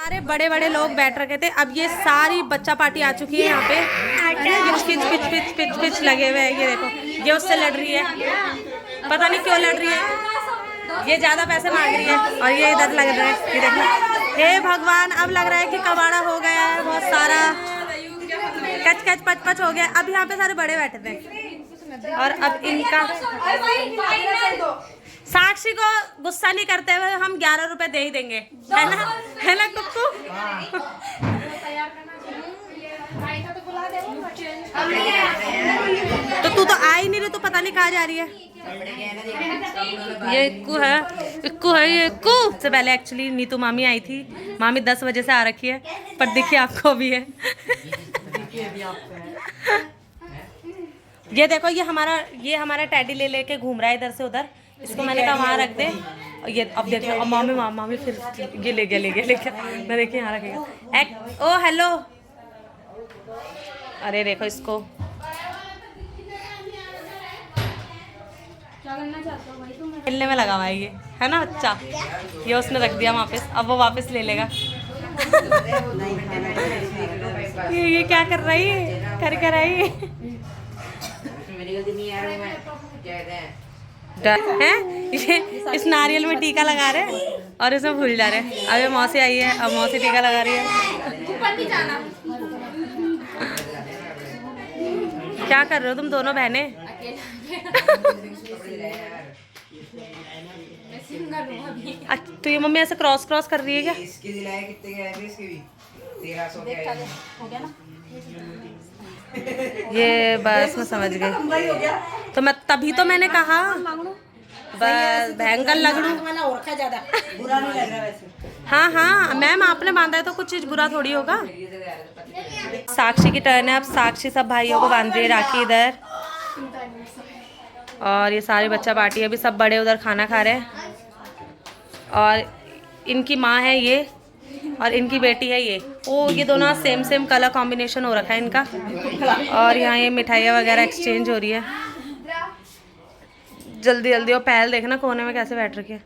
सारे बड़े बड़े लोग बैठ रखे थे। अब ये सारी बच्चा पार्टी आ चुकी है यहाँ पे। Pitch pitch pitch pitch pitch लगे हुए हैं। ये देखो, ये उससे लड़ रही है, पता नहीं क्यों लड़ रही है। ये ज्यादा पैसे मांग रही है और ये इधर लग रहा है। ये देखो, हे भगवान, अब लग रहा है कि कबाड़ा हो गया है बहुत सारा, कच कच पच पच हो गया। अब यहाँ पे सारे बड़े बैठे थे और अब इनका साक्षी को गुस्सा नहीं करते हुए हम 11 रुपए दे ही देंगे, है ना कुक्कू? तो तू तो आ ही नहीं रही, तू पता नहीं कहाँ जा रही है। ये इक्कू है, इक्कू है ये इक्कू। सबसे पहले एक्चुअली नीतू मामी आई थी। मामी 10 बजे से आ रखी है, पर देखिए आपको भी है। ये देखो, ये हमारा टैडी ले लेके घूम रहा है इधर से उधर। इसको मैंने कहा वहाँ रख दे। और ये अब देखो, अब मामी फिर ये ले गया। मैं देखिए यहाँ रखेगा। ओ हेलो, अरे देखो इसको खेलने में लगा हुआ है ये, है ना बच्चा? ये उसने रख दिया वापस, अब वो वापस ले लेगा। ये क्या कर रही है, कर रही है? ये इस नारियल में टीका लगा रहे हैं और इसमें भूल जा रहे हैं। अब ये मौसी आई है, अब मौसी टीका लगा रही है। क्या कर रहे हो तुम दोनों बहनें? तो ये मम्मी ऐसे क्रॉस कर रही है क्या? इसके दिलाए कितने के आए इसके भी 1300 के आए हो गया ना। ये बस मैं समझ गई। तो मैं तभी तो मैंने कहा बस भयंकर लगड़ू। बुरा नहीं लग रहा वैसे। हाँ मैम, आपने बांधा है तो कुछ चीज बुरा थोड़ी होगा। साक्षी की टर्न है। अब साक्षी सब भाइयों को बांध रही है राखी इधर, और ये सारी बच्चा पार्टी अभी सब बड़े उधर खाना खा रहे हैं। और इनकी माँ है ये, और इनकी बेटी है ये। ओ, ये दोनों सेम कलर कॉम्बिनेशन हो रखा है इनका। और यहाँ ये मिठाइयाँ वगैरह एक्सचेंज हो रही है। जल्दी और पहल देखना कोने में कैसे बैठ रखी है।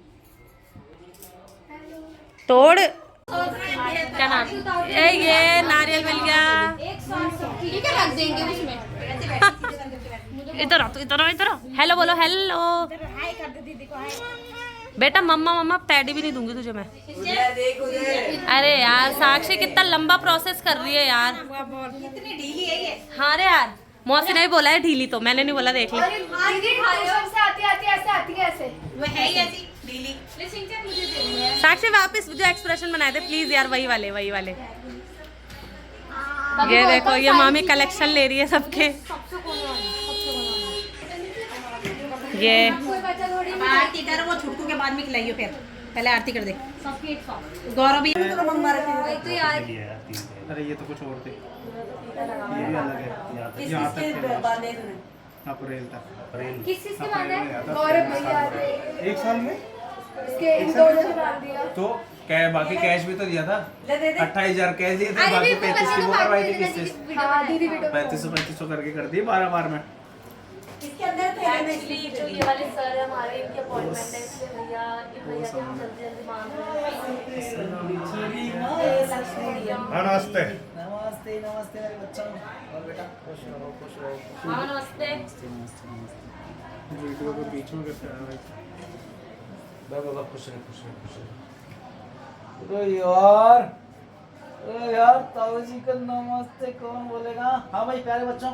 तोड़ क्या नाम? ये नारियल मिल गया। इधर हेलो बोलो, हेलो बेटा। मम्मा पैडी भी नहीं दूंगी तुझे मैं। अरे यार साक्षी कितना लंबा प्रोसेस कर रही है यार। कितनी ढीली है ये। हाँ रे यार, मौसी ने भी बोला है ढीली, तो मैंने नहीं बोला, देख ली। साक्षी वापस जो एक्सप्रेशन बनाए थे प्लीज यार, वही वाले। ये देखो, ये मामी कलेक्शन ले रही है सबके। ये आरती कर, वो छुटकू के बाद में खिलाइयो, फिर पहले आरती कर दे। गौरव भी तो यार। अरे ये तो कुछ और थे, ये भी अलग है। यहाँ तक अप्रैल तक। किस चीज के बांधे हैं? गौरव भैया एक साल में इसके इन दोनों से बांध दिया। तो बाकी कैश भी तो दिया था। 28,000 कैश दिए थे, बाकी 35 की वो करवाई थी किस्तें। हाँ दीदी बेटो 3500 करके कर दिए 12 बार में। इसके अंदर एक्चुअली जो ये वाले सर है हमारे, इनकी अपॉइंटमेंट है, इसलिए भैया के हम जल्दी मांग रहे हैं। नमस्ते मेरे बच्चों। और बेटा खुश रहो। हाँ नमस्ते। वीडियो को बीच में करते हैं बाबा खुश रहो। यार ताऊ जी का नमस्ते कौन बोलेगा? हाँ भाई प्यारे बच्चों,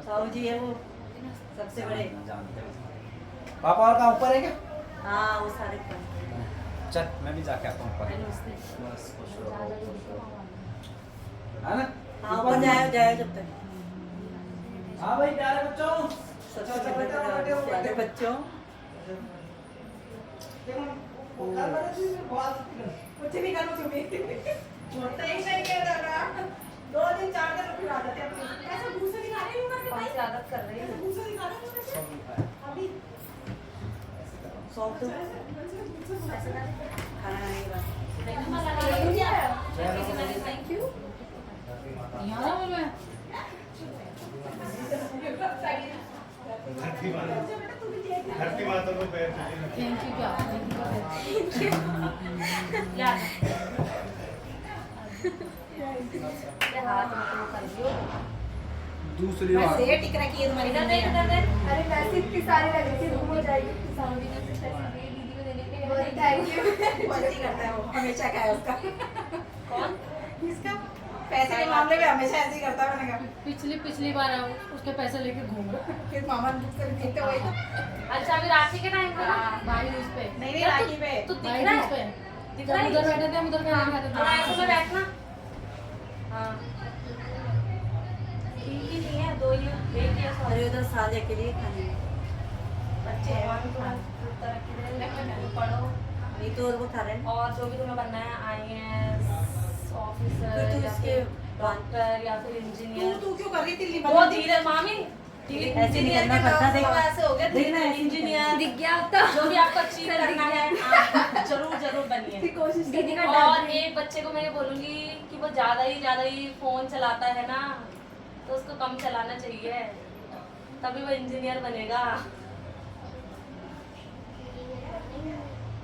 साहू जी है वो सबसे बड़े। पापा और कहाँ ऊपर है क्या? हाँ वो सारे चल मैं भी जाके आता हूँ ऊपर। है ना? हाँ ऊपर जाए जब तक। हाँ भाई प्यारे बच्चों, सबसे बड़े बच्चों। कुछ भी करो तुम्हें। छोटा ही नहीं कर रहा। 2 दिन 4 दिन फिर आ जाते हैं। ऐसा घूसे दिखा रहे हैं ऊपर से आदत कर रहे हैं। घूसे दिखा रहे हैं अभी। सॉफ्ट ऐसे ना खाना नहीं बस। Thank you. यहाँ बोलो। धरती माता को पैर थैंक यू क्या? क्या हाथ में तो कर दियो। दूसरी बात ये टिक रखी है तुम्हारी। इधर देख, इधर देख। अरे वैसे इतनी सारी लग रही थी, धूम हो जाएगी इतनी सारी। दीदी को देने के लिए थैंक यू। मस्ती करता है वो, हमेशा का है उसका। कौन? इसका पैसे के मामले में हमेशा ऐसे ही करता है। मैंने कहा पिछली बार आओ उसके पैसे लेके घूम फिर मामा ने बुक कर देते वही तो। अच्छा अभी राखी के टाइम पे ना भाई उस पे नहीं राखी पे तू दिख भाई रहा उस पे है? दिख रहा है? उधर बैठे थे हम उधर खाते थे। हाँ, ऐसे में बैठना। हाँ। ठीक ही नहीं है, दो ही एक या सॉरी उधर साझे के लिए खाने बच्चे पढ़ो नहीं तो वो खा रहे हैं। और जो भी तुम्हें बनना है IAS ऑफिसर या फिर डॉक्टर या फिर इंजीनियर। तू क्यों कर रही थी? वो धीरे मामी ऐसे नहीं करना पड़ता। देखो ऐसे हो गया धीरे इंजीनियर दिख गया अब तो। जो भी आपको अचीव करना है आप जरूर जरूर बनिए। कोशिश दीदी का और एक बच्चे को मैं ये बोलूंगी कि वो ज्यादा ही फोन चलाता है ना, तो उसको कम चलाना चाहिए, तभी वो इंजीनियर बनेगा।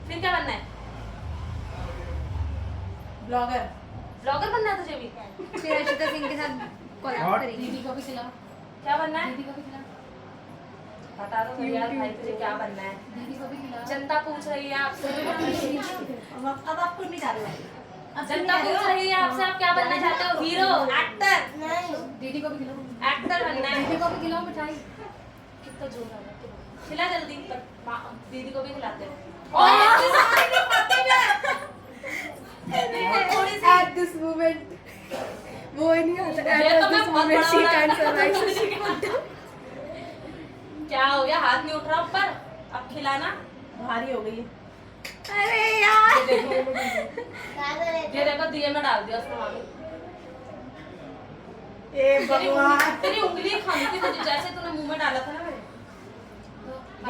फिर क्या बनना है? ब्लॉगर। ब्लॉगर बनना है तुझे भी? फिर अर्शिता सिंह के साथ कोलैब करेंगे। दीदी को भी खिलाओ, क्या बनना है? दीदी को भी खिलाओ, बता दो सही यार भाई तुझे क्या बनना है। दीदी को भी खिलाओ। जनता पूछ रही है आपसे। अब आप कुछ नहीं जा रहे हो। जनता पूछ रही है आपसे आप क्या बनना चाहते हो? Hero, actor? दीदी को भी खिलाओ, एक्टर बनना है। दीदी को भी खिलाओ मिठाई। कितना जोर आ रहा है, खिला जल्दी। दीदी को भी खिलाते हैं। थोड़ी सी At this moment, वो ही नहीं आता। ये At तो मैं this बहुत moment, she बड़ा can't बड़ा survive. क्या हो गया? हाथ नहीं उठ रहा ऊपर, अब खिलाना। भारी हो गई है। अरे यार। ये देखो दिए में डाल दिया उसने मामी। ए भगवान। तेरी उंगली खानी थी मुझे, जैसे तूने मुंह में डाला था ना मेरे।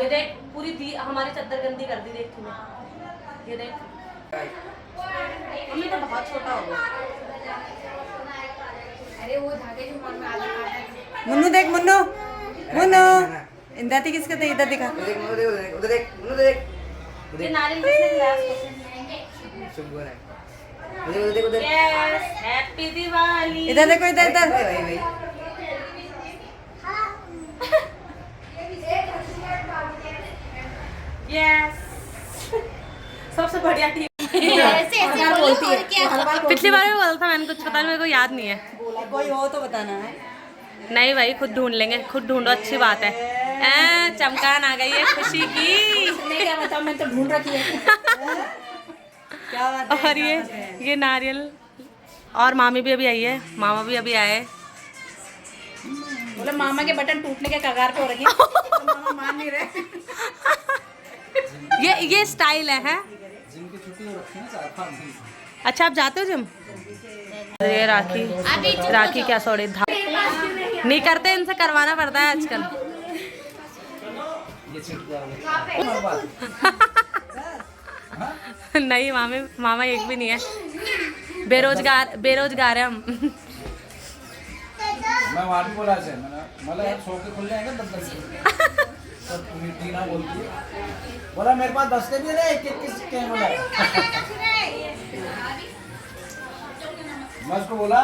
ये देख पूरी दी हमारी चद्दर गंदी कर दी, देख तूने। ये देख ये तो बहुत छोटा हो गया। अरे वो धागे जो मन में आगे काटा है। मुन्नू देख मुन्नू मुन्नू इंदाती किसके थे इधर दिखा उधर देख ये नारियल किसने खिलाया उसको? Yes, happy Diwali. इधर देखो इधर इधर यस सबसे बढ़िया टीम। ऐसे ऐसे बोलती है। पिछली बार भी बोला था मैंने, कुछ पता नहीं, मेरे को याद नहीं है। कोई हो तो बताना है। नहीं भाई खुद ढूंढ लेंगे, खुद ढूंढो, अच्छी बात है। चमकान आ गई है खुशी की। नहीं क्या बताऊं, मैं तो ढूंढ रखी है। क्या बात है? और ये नारियल। और मामी भी अभी आई है, मामा भी अभी आए। बोले मामा के बटन टूटने के कगार पे हो रही है। तो मामा मान नहीं रहे। ये स्टाइल है? जिम की छुट्टी हो रखी है 4-5 दिन। अच्छा आप जाते हो जिम? ये राखी क्या सॉरी नहीं करते, इनसे करवाना पड़ता है आजकल। ये छिट गया। नहीं मामा एक भी नहीं है, बेरोजगार है हम। मैं वहाँ भी बोला से मतलब यार शो के खुल जाएगा 10 तो टीना बोलती है, बोला मेरे पास 10 के भी है, 21 के बोला। मैं उसको बोला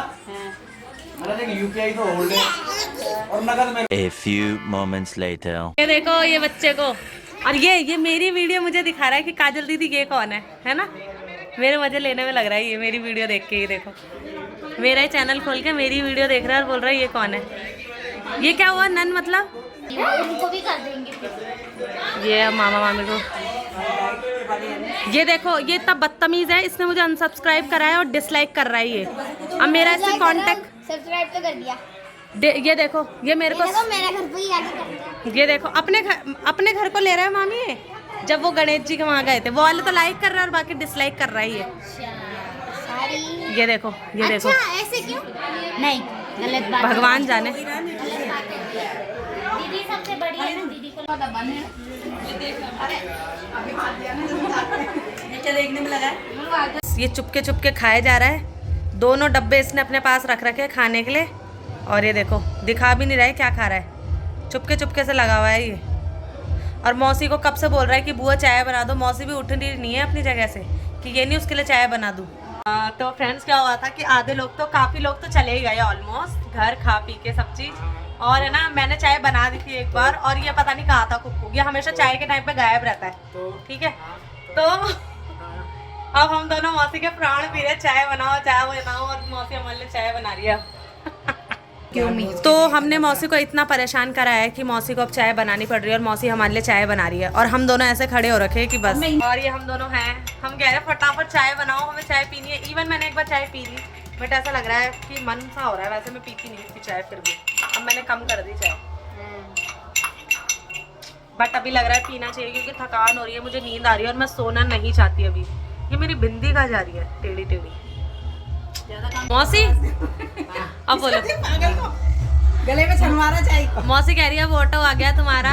मैंने देख UPI तो होल्ड है और नगद में। A few moments later. ये देखो ये बच्चे को, और ये मेरी वीडियो मुझे दिखा रहा है कि काजल दीदी ये कौन है ना? मेरे मजे लेने में लग रहा है ये मेरी वीडियो देख के। ये देखो मेरा ही चैनल खोल के मेरी वीडियो देख रहा है और बोल रहा है ये कौन है? ये क्या हुआ नन मतलब? उनको भी कर देंगे। ये मामा मामी को ये देखो, ये इतना बदतमीज है, इसने मुझे अनसब्सक्राइब करा है और डिसलाइक कर रहा है ये। अब मेरा इससे कांटेक्ट सब्सक्राइब तो कर दिया। ये देखो ये मेरे को मेरा घर पे ही आके कर दिया। ये देखो अपने घर को ले रहा है मामी ये। जब वो गणेश जी के वहाँ गए थे वो वाले तो लाइक कर रहा है और बाकी डिसलाइक कर रहा है ये। ये देखो ऐसे क्यों? नहीं गलत बात। भगवान जाने। दीदी सबसे बड़ी है ना, दीदी को नीचे देखने में लगा है। ये चुपके चुपके खाया जा रहा है। दोनों डब्बे इसने अपने पास रख रखे खाने के लिए। और ये देखो दिखा भी नहीं रहा है क्या खा रहा है, चुपके चुपके से लगा हुआ है ये। और मौसी को कब से बोल रहा है कि बुआ चाय बना दो, मौसी भी उठ नहीं है अपनी जगह से कि ये नहीं उसके लिए चाय बना दूँ। तो फ्रेंड्स क्या हुआ था कि आधे लोग तो काफ़ी लोग तो चले ही गए ऑलमोस्ट घर खा पी के सब चीज़। और है ना मैंने चाय बना दी थी एक बार और ये पता नहीं कहा था कुक्कू, ये हमेशा चाय के टाइम पे गायब रहता है। ठीक है तो अब हम दोनों मौसी के प्राण पी रहे, चाय बनाओ और मौसी हमारे लिए चाय बना रही है। तो हमने मौसी को इतना परेशान करा है कि मौसी को अब चाय बनानी पड़ रही है और मौसी हमारे लिए चाय बना रही है और हम दोनों ऐसे खड़े हो रखे हैं कि बस। और ये हम दोनों हैं, हम कह रहे हैं फटाफट चाय बनाओ, हमें चाय पीनी है। इवन मैंने एक बार चाय पी ली बट ऐसा लग रहा है कि मन सा हो रहा है, वैसे मैं पीती नहीं थी चाय, फिर भी अब मैंने कम कर दी चाय। बट अभी लग रहा है पीना चाहिए क्योंकि थकान हो रही है, मुझे नींद आ रही है और मैं सोना नहीं चाहती अभी। ये मेरी बिंदी कहाँ जा रही है टेढ़ी टेढ़ी। मौसी अब बोलो। गले में छनवाना चाहिए। मौसी कह रही है वो ऑटो आ गया तुम्हारा,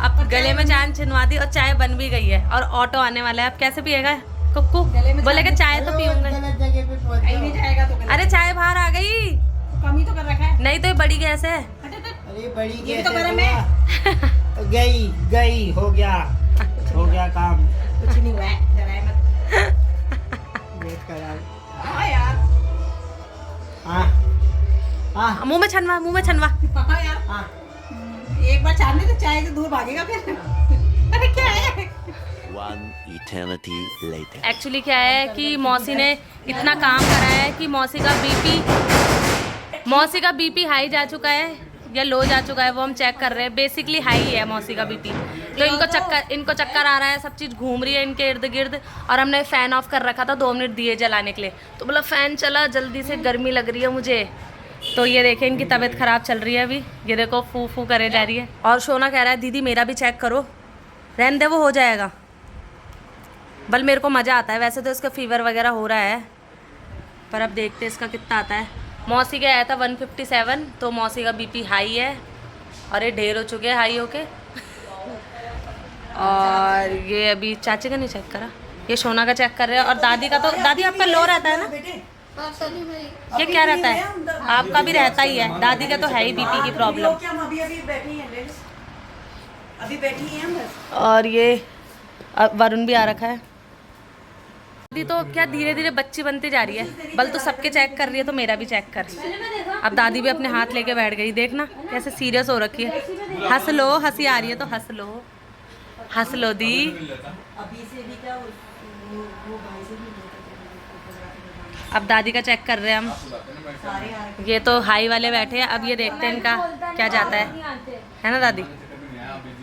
अब गले में चाय छिनवा दी और चाय बन भी गई है और ऑटो आने वाला है। अब कैसे पिएगा कुक्कू? बोलेगा चाय तो पीऊंगा। नहीं जाएगा तो अरे चाय बाहर आ गई, कमी तो कर रखा है। नहीं तो ये बड़ी गैस है। अरे बड़ी ये भी गैस तो गरम है। गई हो गया काम। कुछ नहीं हुआ है, डराए मत। वेट करा। हाँ यार, हाँ मुंह में छनवा। हाँ यार, हाँ एक बार छानने तो चाय से दूर भागेगा फिर। अरे क्या है? One eternity later. एक्चुअली क्या है कि मौसी ने इतना काम करा है कि मौसी का बीपी हाई जा चुका है या लो जा चुका है, वो हम चेक कर रहे हैं। बेसिकली हाई है मौसी का बीपी, तो इनको चक्कर आ रहा है, सब चीज़ घूम रही है इनके इर्द गिर्द। और हमने फ़ैन ऑफ कर रखा था 2 मिनट दिए जलाने के लिए, तो बोला फ़ैन चला जल्दी से, गर्मी लग रही है मुझे। तो ये देखें इनकी तबीयत ख़राब चल रही है अभी, ये देखो फू फू करे जा रही है। और सोना कह रहा है दीदी मेरा भी चेक करो, रहने दे वो हो जाएगा। बल मेरे को मज़ा आता है, वैसे तो इसका फीवर वगैरह हो रहा है पर अब देखते हैं इसका कितना आता है। मौसी का आया था 157, तो मौसी का बीपी हाई है और ये ढेर हो चुके हैं हाई होके। और ये अभी चाची का नहीं चेक करा, ये सोना का चेक कर रहे हैं। और दादी का तो, दादी आपका लो रहता है ना? ये क्या रहता है? आपका भी रहता ही है, दादी का तो है ही बीपी की प्रॉब्लम। अभी बैठी हैं बस। और ये वरुण भी आ रखा है। दादी तो क्या धीरे धीरे बच्ची बनती जा रही है, बल तो सबके चेक कर रही है तो मेरा भी चेक कर। अब दादी भी अपने हाथ लेके बैठ गई, देखना कैसे सीरियस हो रखी है। हंस लो, हंसी आ रही है तो हंस लो दी। अब दादी का चेक कर रहे हैं हम। ये तो हाई वाले बैठे हैं, अब ये देखते हैं इनका क्या जाता है ना दादी?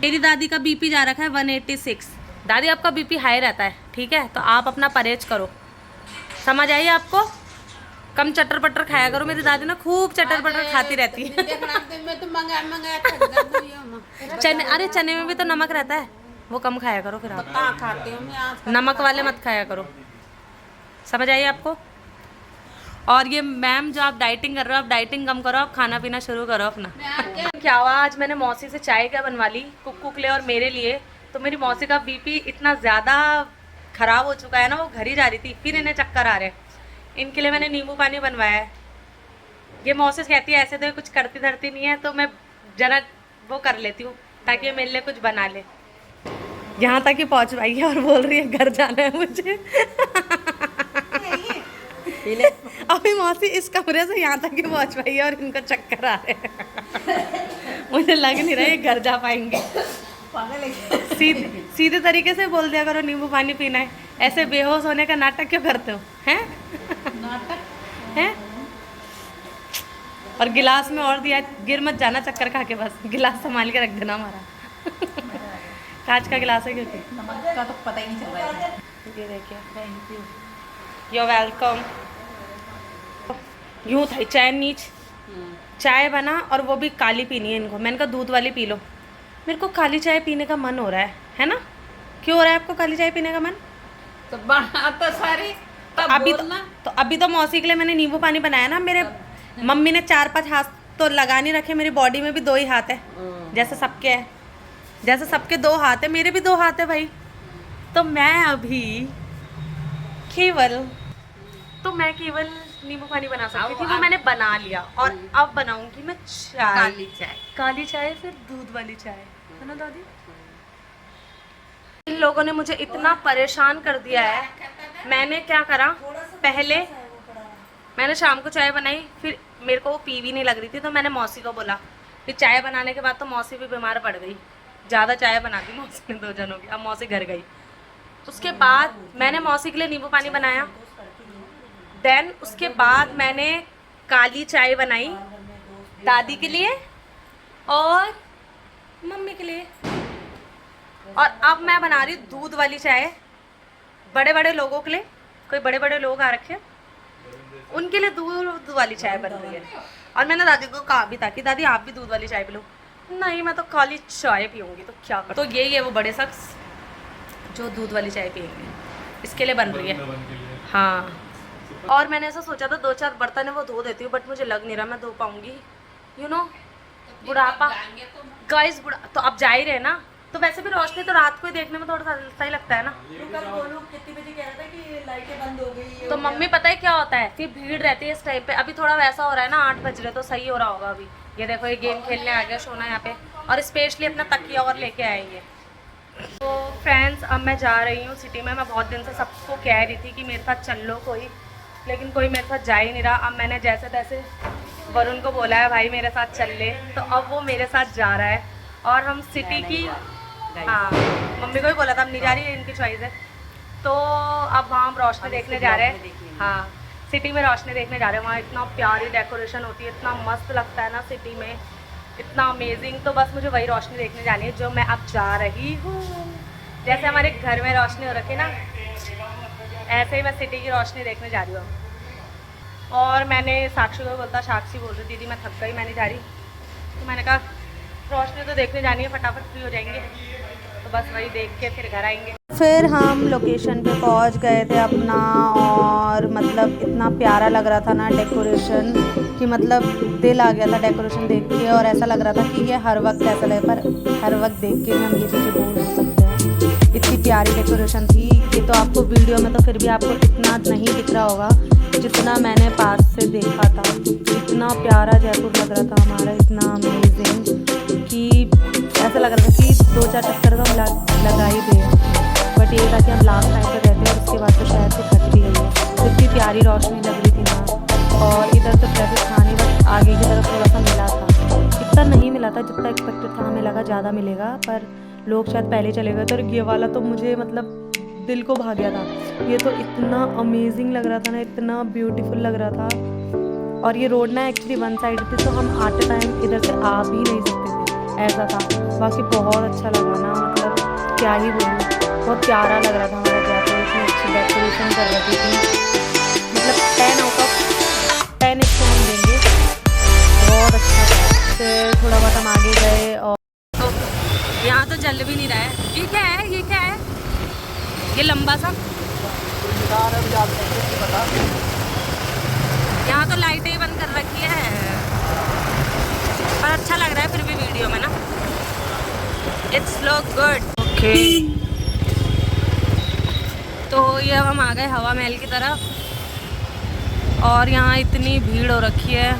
मेरी दादी का बीपी जा रखा है 186। दादी आपका बीपी हाई रहता है, ठीक है, तो आप अपना परहेज करो, समझ आई आपको? कम चटर पटर खाया करो। मेरी दादी ना खूब चटर पटर खाती रहती है। चने, अरे चने में भी तो नमक रहता है, वो कम खाया करो फिर आप। नमक वाले मत खाया करो, समझ आई आपको? और ये मैम जो आप डाइटिंग कर रहे हो, आप डाइटिंग कम करो, आप खाना पीना शुरू करो अपना। क्या हुआ, आज मैंने मौसी से चाय क्या बनवा ली कुक्कू के लिए और मेरे लिए। तो मेरी मौसी का बीपी इतना ज़्यादा ख़राब हो चुका है ना, वो घर ही जा रही थी, फिर इन्हें चक्कर आ रहे हैं। इनके लिए मैंने नींबू पानी बनवाया है। ये मौसी कहती है ऐसे तो कुछ करती धरती नहीं है, तो मैं जरा वो कर लेती हूँ ताकि ये मेरे लिए कुछ बना ले। यहाँ तक ही पहुँच पाई है और बोल रही है घर जाना है मुझे। अभी मौसी इस कमरे से यहाँ तक ही पहुँच पाई है और इनको चक्कर आ रहे हैं। मुझे लग नहीं रहा है घर जा पाएंगे। सीधे तरीके से बोल दिया करो नींबू पानी पीना है, ऐसे बेहोश होने का नाटक क्यों करते हो हैं? हैं? और गिलास में और दिया, गिर मत जाना चक्कर खा के, बस गिलास संभाल के रख देना हमारा। कांच का गिलास है क्योंकि नमक का तो पता ही नहीं चल रहा है। ये देखिए, थैंक यू, यू वेलकम। यूँ था चाय नीच, चाय बना और वो भी काली पीनी है इनको। मैंने कहा दूध वाली पी लो। मेरे को काली चाय पीने का मन हो रहा है ना? क्यों हो रहा है आपको काली चाय पीने का मन? तो बना तो सारी अभी तो मौसी के लिए मैंने नींबू पानी बनाया ना। मेरे मम्मी ने 4-5 हाथ तो लगा नहीं रखे, मेरी बॉडी में भी 2 ही हाथ है, जैसे सबके है, जैसे सबके 2 हाथ है, मेरे भी 2 हाथ है भाई। तो मैं अभी केवल नींबू पानी बना सकती थी, वो मैंने बना लिया और अब बनाऊंगी मैं चाय, काली चाय, फिर दूध वाली चाय, है ना दादी? इन लोगों ने मुझे इतना परेशान कर दिया है। मैंने क्या करा, पहले मैंने शाम को चाय बनाई, फिर मेरे को वो पी भी नहीं लग रही थी तो मैंने मौसी को बोला। फिर चाय बनाने के बाद तो मौसी भी बीमार पड़ गई, ज़्यादा चाय बना दी मौसी ने 2 जनों की। अब मौसी घर गई। उसके बाद मैंने मौसी के लिए नींबू पानी बनाया। देन उसके बाद मैंने काली चाय बनाई दादी के लिए और मम्मी के लिए। और अब मैं बना रही दूध वाली चाय बड़े बड़े लोगों के लिए। कोई बड़े बड़े लोग आ रखे हैं, उनके लिए दूध वाली चाय बन रही है। और मैंने दादी को कहा भी था कि दादी आप भी दूध वाली चाय पी लो। नहीं, मैं तो काली चाय पीऊँगी तो क्या कर। तो यही है वो बड़े शख्स जो दूध वाली चाय पियेंगे, इसके लिए बन रही है। हाँ, और मैंने ऐसा सोचा था 2-4 बर्तन है वो धो देती हूँ, बट मुझे लग नहीं रहा मैं धो पाऊँगी। यू नो, बुढ़ापा गाइस, बुढ़ा तो अब जा ही रहे ना, तो वैसे भी रोशनी तो रात को ही देखने में थोड़ा सा सही लगता है ना। कल गोलू कितनी बजे कह रहा था कि लाइटें बंद हो गई। तो मम्मी पता है क्या होता है, फिर भीड़ रहती है इस टाइम पे। अभी थोड़ा वैसा हो रहा है ना, 8 बज रहे तो सही हो रहा होगा अभी। ये देखो, ये गेम खेलने आ गया सोना यहाँ पे, और स्पेशली अपना तकिया और लेके आएंगे। तो फ्रेंड्स, अब मैं जा रही हूँ सिटी में। मैं बहुत दिन से सबको कह रही थी कि मेरे साथ चल लो कोई, लेकिन कोई मेरे साथ जा ही नहीं रहा। अब मैंने जैसे तैसे वरुण को बोला है भाई मेरे साथ चल ले, तो अब वो मेरे साथ जा रहा है। और हम सिटी की, हाँ मम्मी को ही बोला था, अब नहीं जा रही है, इनकी चॉइस है। तो अब वहाँ हम रोशनी देखने जा रहे हैं। हाँ, सिटी में रोशनी देखने जा रहे हैं। वहाँ इतना प्यारी डेकोरेशन होती है, इतना मस्त लगता है ना सिटी में, इतना अमेजिंग। तो बस मुझे वही रोशनी देखने जानी है जो मैं अब जा रही हूँ। जैसे हमारे घर में रोशनी हो रखी है ना, ऐसे ही मैं सिटी की रोशनी देखने जा रही हूँ। और मैंने साक्षी को बोलता, साक्षी बोल रही दीदी मैं थक गई, मैं नहीं जा रही। तो मैंने कहा रोशनी तो देखने जानी है, फटाफट फ्री हो जाएंगे, तो बस वही देख के फिर घर आएंगे। फिर हम लोकेशन पे पहुंच गए थे अपना, और मतलब इतना प्यारा लग रहा था ना डेकोरेशन कि मतलब दिल आ गया था डेकोरेशन देख के। और ऐसा लग रहा था कि ये हर वक्त ऐसा लगे, पर हर वक्त देख के हम ये चीज़ें बोल सकते हैं। इतनी प्यारी डेकोरेशन थी। ये तो आपको वीडियो में तो फिर भी आपको इतना नहीं दिख रहा होगा जितना मैंने पास से देखा था। इतना प्यारा जयपुर लग रहा था हमारा, इतना अमेजिंग कि ऐसा लग रहा था कि 2-4 चक्कर तो हम लगा ही थे। बट ये था कि हम लास्ट टाइम पे रहते हैं, उसके बाद तो शायद से खट भी गई है। इतनी प्यारी रोशनी लग रही थी ना। और इधर तो ट्रैफिक था नहीं, बट आगे की तरफ थोड़ा सा मिला था। इतना नहीं मिला था जितना एक्सपेक्टेड था, हमें लगा ज़्यादा मिलेगा, पर लोग शायद पहले चले गए थे। और ये वाला तो मुझे मतलब दिल को भा गया था। ये तो इतना अमेजिंग लग रहा था ना, इतना ब्यूटीफुल लग रहा था। और ये रोड ना एक्चुअली 1 साइड थी, तो हम आते टाइम इधर से आ भी नहीं सकते थे, ऐसा था। बाकी बहुत अच्छा लगा ना, मतलब क्या ही बोलूँ, बहुत प्यारा लग रहा था हमारा जयपुर। इतनी अच्छी डेकोरेशन कर रखी थी, मतलब 10 आउट ऑफ 10 इसको हम देंगे, बहुत अच्छा था। फिर थोड़ा बहुत हम आगे गए, और तो यहाँ तो जल भी नहीं रहा है। ये क्या है, ये क्या है, ये लंबा सा यहाँ तो लाइटें ही बंद कर रखी है, पर अच्छा लग रहा है फिर भी वीडियो में ना। It's look good. ओके, तो ये अब हम आ गए हवा महल की तरफ, और यहाँ इतनी भीड़ हो रखी है।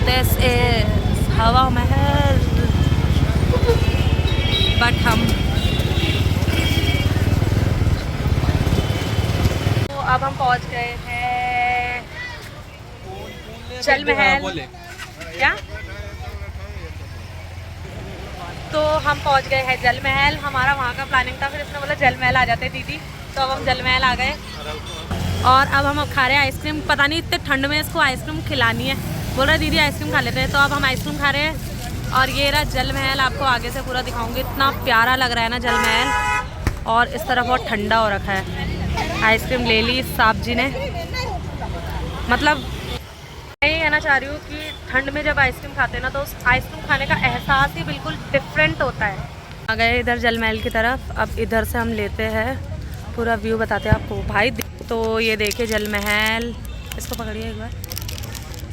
दिस इज हवा महल, बट हम तो अब हम पहुँच गए हैं जल महल। क्या? तो हम पहुंच गए हैं जल महल। हमारा वहाँ का प्लानिंग था, फिर इसने बोला जल महल आ जाते दीदी, तो अब हम जल महल आ गए। और अब हम खा रहे हैं आइसक्रीम। पता नहीं इतने ठंड में इसको आइसक्रीम खिलानी है, बोल रहा दीदी आइसक्रीम खा लेते हैं। तो अब हम आइसक्रीम खा रहे हैं। और ये रहा जल महल, आपको आगे से पूरा दिखाऊंगी। इतना प्यारा लग रहा है ना जल महल, और इस तरफ बहुत ठंडा हो रखा है। आइसक्रीम ले ली साहब जी ने। मतलब मैं ये कहना चाह रही हूँ कि ठंड में जब आइसक्रीम खाते हैं ना, तो उस आइसक्रीम खाने का एहसास ही बिल्कुल डिफरेंट होता है। आ गए इधर जल महल की तरफ। अब इधर से हम लेते हैं पूरा व्यू, बताते हैं आपको भाई। तो ये देखिए जल महल, इसको पकड़िए एक बार।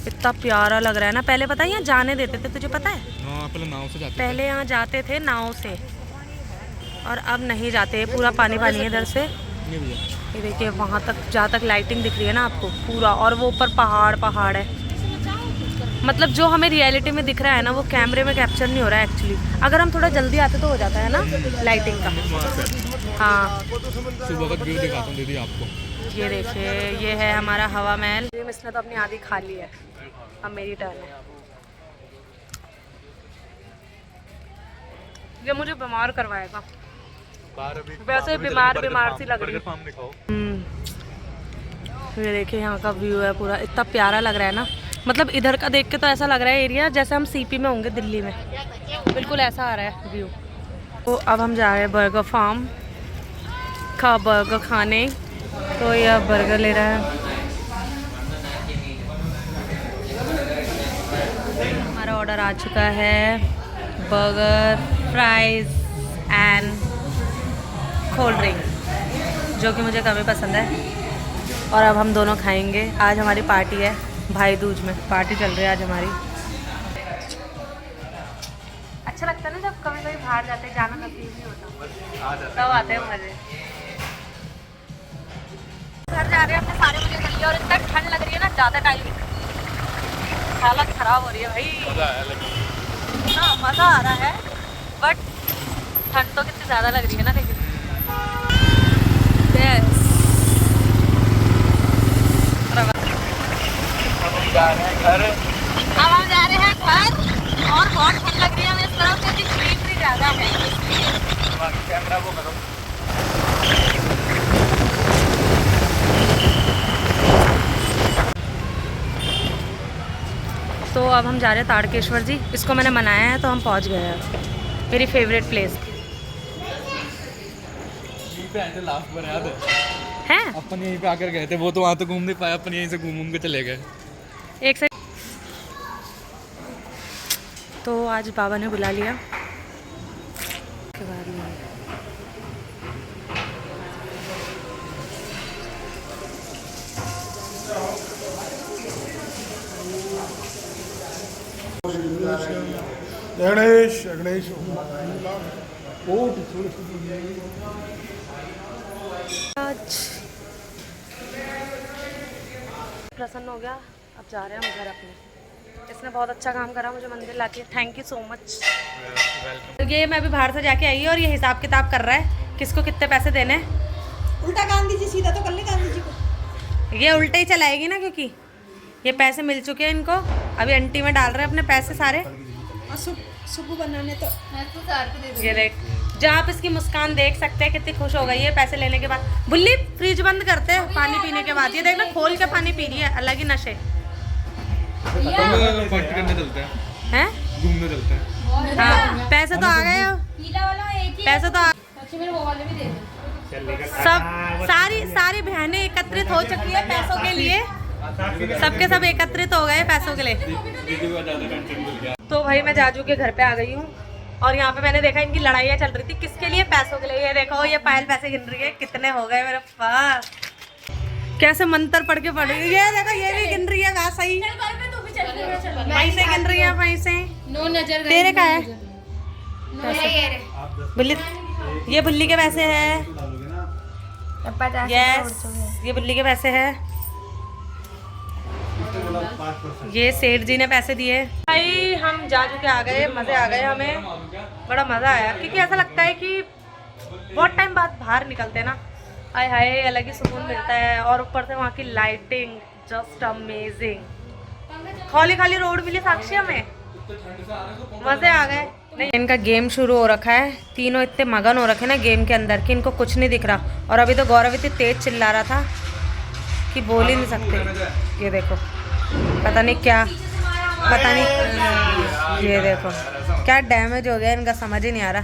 इतना प्यारा लग रहा है ना। पहले पता है यहाँ जाने देते थे, तुझे पता है? पहले नाव से जाते पहले यहाँ जाते थे नाव से, और अब नहीं जाते, पूरा पानी पानी है इधर से। ये देखिए वहाँ तक, जहाँ तक लाइटिंग दिख रही है ना आपको पूरा, और वो ऊपर पहाड़ है। मतलब जो हमें रियलिटी में दिख रहा है ना, वो कैमरे में कैप्चर नहीं हो रहा है एक्चुअली। अगर हम थोड़ा जल्दी आते तो हो जाता है ना लाइटिंग का। हाँ, सुबह का व्यू दिखाता हूँ दीदी आपको। ये देखिए, ये है हमारा हवा महल। इसने तो अपनी आधी खा ली है, अब मेरी टर्न है। ये मुझे बीमार करवाएगा, वैसे बीमार सी लग रही है। ये देखिए यहाँ का व्यू है पूरा, इतना प्यारा लग रहा है ना। मतलब इधर का देख के तो ऐसा लग रहा है एरिया जैसे हम सीपी में होंगे, दिल्ली में, बिल्कुल ऐसा आ रहा है व्यू। तो अब हम जा रहे हैं बर्गर फार्म का बर्गर खाने। तो यह बर्गर ले रहा है। हमारा ऑर्डर आ चुका है, burger, fries and cold drink, जो कि मुझे काफ़ी पसंद है। और अब हम दोनों खाएंगे। आज हमारी पार्टी है, भाई दूज में पार्टी चल रही है आज हमारी। अच्छा लगता है ना जब कभी कभी बाहर जाते हैं, जाना नसीब नहीं होता, तब आते हैं मजे। घर जा रहे हैं अपने सारे मजे कर लिए, और इतना ठंड लग रही है ना, ज़्यादा टाइम हालत ख़राब हो रही है भाई। हाँ मज़ा आ रहा है, बट ठंड तो कितनी ज़्यादा लग रही है ना। लेकिन अब हम जा रहे हैं घर, और बहुत ठंड लग रही है हमें इस तरफ, क्योंकि ग्रीनरी ज़्यादा है। कैमरा वो करो। तो अब हम जा रहे हैं ताड़केश्वर जी, इसको मैंने मनाया है तो हम पहुंच गए हैं, मेरी फेवरेट प्लेस लास्ट बार याद है हैं। अपन यहीं पे आकर गए थे, वो तो वहाँ तो घूम नहीं पाया, अपन यहीं से घूम के चले गए। एक से तो आज बाबा ने बुला लिया के बाद में। गणेश गणेश आज प्रसन्न हो गया, अब जा रहे हैं हम घर अपने। इसने बहुत अच्छा काम करा मुझे मंदिर लाके, थैंक यू सो मच। ये मैं अभी बाहर से जाके आई और ये हिसाब किताब कर रहा है किसको कितने पैसे देने। उल्टा गांधी जी सीधा तो कर ले गांधी जी को। ये उल्टा ही चलाएगी ना, क्योंकि ये पैसे मिल चुके हैं इनको, अभी अंटी में डाल रहे हैं अपने पैसे सारे। और सुबह बनाने तो मैं तो सार पे दे दूँगी। ये देख, जहाँ आप इसकी मुस्कान देख सकते हैं कितनी खुश हो गई है पैसे लेने के बाद। बुल्ली फ्रिज बंद करते हैं पानी पीने के बाद, ये देख ना खोल के पानी पी रही है, अलग ही नशे करने चलते हैं। घूमने चलते हैं। हाँ पैसे तो आ गए, पीला वाला एक ही पैसे तो आ अच्छे, मेरे वो वाले भी दे दो। सब सारी बहनें एकत्रित हो चुकी है पैसों के लिए, सबके सब एकत्रित हो गए पैसों के लिए। तो भाई मैं जाजू के घर पे आ गई हूँ, और यहाँ पे मैंने देखा इनकी लड़ाइयाँ चल रही थी, किसके लिए, पैसों के लिए। ये देखो ये पायल पैसे गिन रही है, कितने हो गए मेरे पास, कैसे मंत्र पढ़ के पढ़ रही है। ये देखो ये भी गिन रही है, वहाँ सही वहीं से गिन रही है, वहीं से। नो नजर तेरे का है बुल्ली, ये बुल्ली के पैसे है। यस ये बुल्ली के पैसे है, ये सेठ जी ने पैसे दिए। भाई हम जा चुके आ गए, मज़े आ गए, हमें बड़ा मज़ा आया, क्योंकि ऐसा लगता है कि बहुत टाइम बाद बाहर निकलते हैं ना, आय हाय अलग ही सुकून मिलता है। और ऊपर से वहाँ की लाइटिंग जस्ट अमेजिंग, खाली खाली रोड मिली साक्षी हमें, मज़े आ गए। नहीं इनका गेम शुरू हो रखा है, तीनों इतने मगन हो रखे ना गेम के अंदर कि इनको कुछ नहीं दिख रहा। और अभी तो गौरव इतनी तेज चिल्ला रहा था कि बोल ही नहीं सकते। ये देखो पता नहीं क्या, पता नहीं, ये देखो क्या डैमेज हो गया इनका, समझ ही नहीं आ रहा।